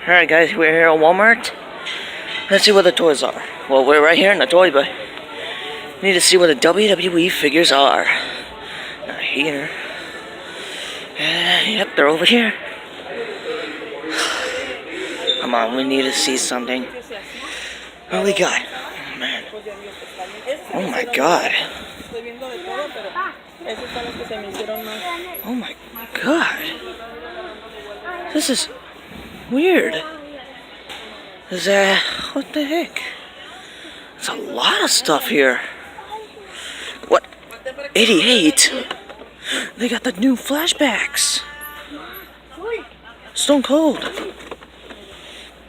Alright guys, we're here at Walmart. Let's see what the toys are. Well, we're right here in the toy, but we need to see what the WWE figures are. Not here. Yep, they're over here. Come on, we need to see something. What we got? Oh man. Oh my god. Oh my god. This is weird. Is that... what the heck? There's a lot of stuff here. What? 88? They got the new flashbacks. Stone Cold.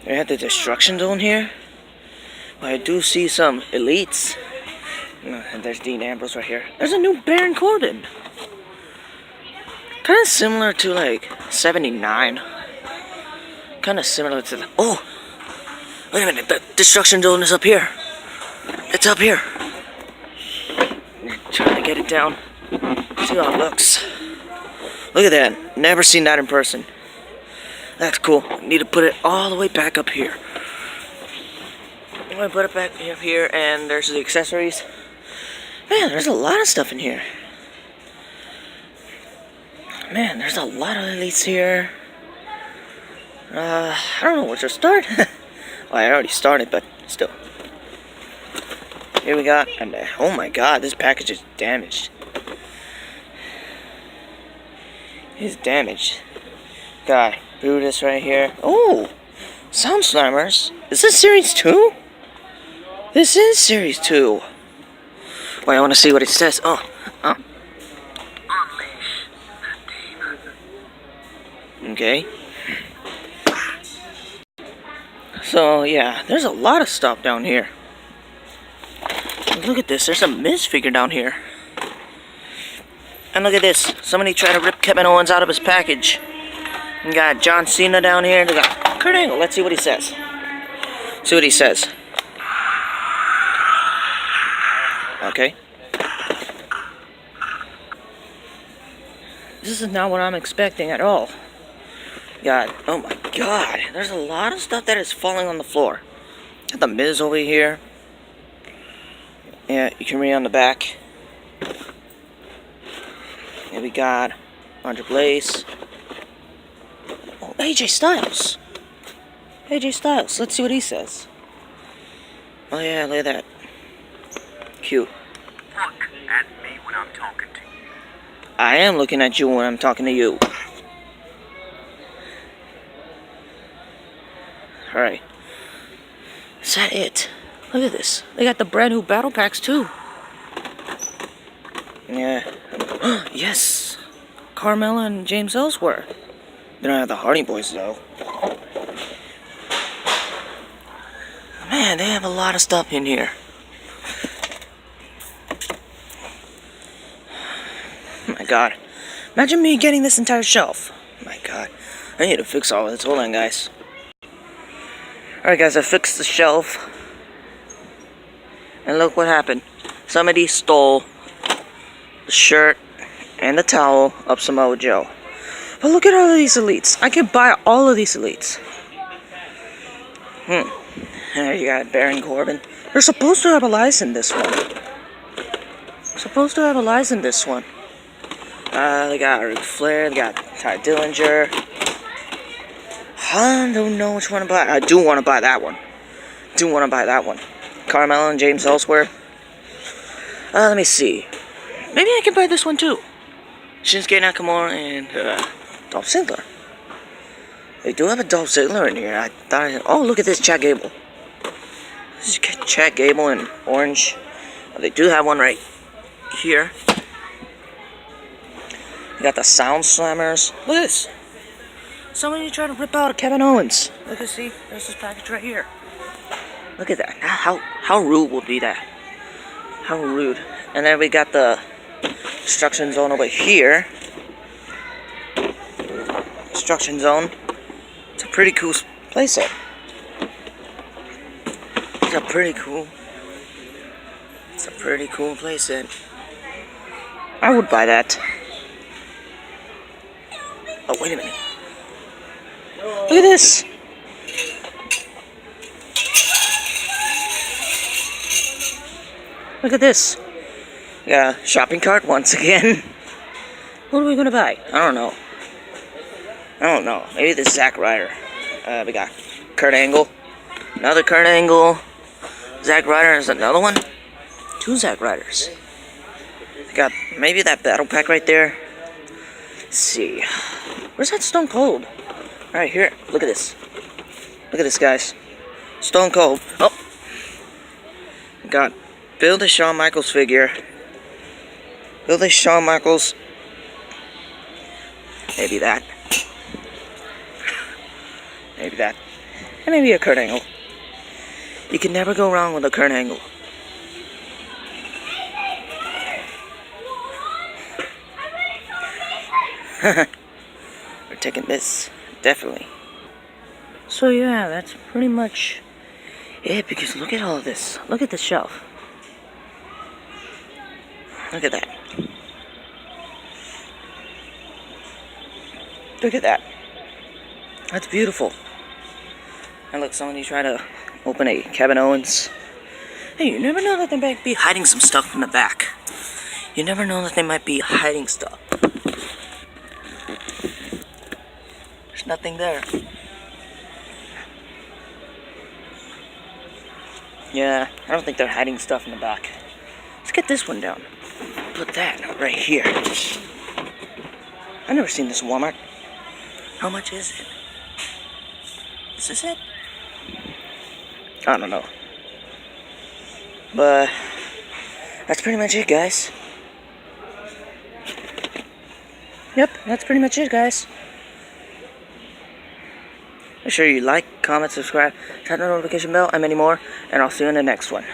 They had the Destruction Zone here. But I do see some elites. And there's Dean Ambrose right here. There's a new Baron Corbin. Kind of similar to like 79. Kind of similar to the... oh! Wait a minute, the Destruction Zone is up here. It's up here. Trying to get it down. See how it looks. Look at that. Never seen that in person. That's cool. Need to put it all the way back up here. I'm gonna put it back up here, and there's the accessories. Man, there's a lot of stuff in here. Man, there's a lot of elites here. I don't know where to start. Well, I already started, but still. Here we got, and oh my god, this package is damaged. It's damaged. Got Brutus right here. Oh, Sound Slammers. Is this Series 2? This is Series 2. Wait, I want to see what it says. Oh. Okay. So, yeah, there's a lot of stuff down here. Look at this, there's a Miz figure down here. And look at this, somebody tried to rip Kevin Owens out of his package. We got John Cena down here, they got Kurt Angle. Let's see what he says. See what he says. Okay. This is not what I'm expecting at all. God, oh my god, there's a lot of stuff that is falling on the floor. Got the Miz over here. Yeah, you can read on the back. And we got Andre Blaze. Oh, AJ Styles. AJ Styles, let's see what he says. Oh yeah, look at that. Cute. Look at me when I'm talking to you. I am looking at you when I'm talking to you. Alright. Is that it? Look at this. They got the brand new battle packs too. Yeah. Yes. Carmella and James Ellsworth. They don't have the Hardy Boys though. Man, they have a lot of stuff in here. Oh my god. Imagine me getting this entire shelf. Oh my god. I need to fix all of this. Hold on, guys. Alright guys, I fixed the shelf. And look what happened. Somebody stole the shirt and the towel of Samoa Joe. But look at all of these elites. I could buy all of these elites. There you got Baron Corbin. They're supposed to have Elias in this one. Supposed to have Elias in this one. They got Ric Flair, they got Ty Dillinger. I don't know which one to buy. I do want to buy that one. Carmella and James Ellsworth. Let me see. Maybe I can buy this one too. Shinsuke Nakamura and Dolph Ziggler. They do have a Dolph Ziggler in here. I thought. Oh, look at this, Chad Gable. This is Chad Gable in orange. They do have one right here. You got the Sound Slammers. Look at this. Somebody tried to rip out Kevin Owens. Look at, see, there's this package right here. Look at that. How rude would be that? How rude. And then we got the Destruction Zone over here. Destruction Zone. It's a pretty cool playset. It's a pretty cool playset. I would buy that. Oh, wait a minute. Look at this. Look at this. We got a shopping cart once again. What are we gonna buy? I don't know. Maybe this Zack Ryder. We got Kurt Angle. Another Kurt Angle. Zack Ryder is another one. 2 Zack Ryders. We got maybe that battle pack right there. Let's see. Where's that Stone Cold? Right here. Look at this. Look at this, guys. Stone Cold. Oh. We got build a Shawn Michaels figure. Build a Shawn Michaels. Maybe that. Maybe that. And maybe a Kurt Angle. You can never go wrong with a Kurt Angle. We're taking this. Definitely. So yeah, that's pretty much it, because look at all of this. Look at the shelf. Look at that. Look at that. That's beautiful. And look, somebody try to open a Kevin Owens. Hey, you never know that they might be hiding some stuff in the back. You never know that they might be hiding stuff. There's nothing there. Yeah, I don't think they're hiding stuff in the back. Let's get this one down. Put that right here. I've never seen this in Walmart. How much is it? Is this it? I don't know. But that's pretty much it, guys. Yep, that's pretty much it, guys. Make sure you like, comment, subscribe, tap the notification bell, and many more. And I'll see you in the next one.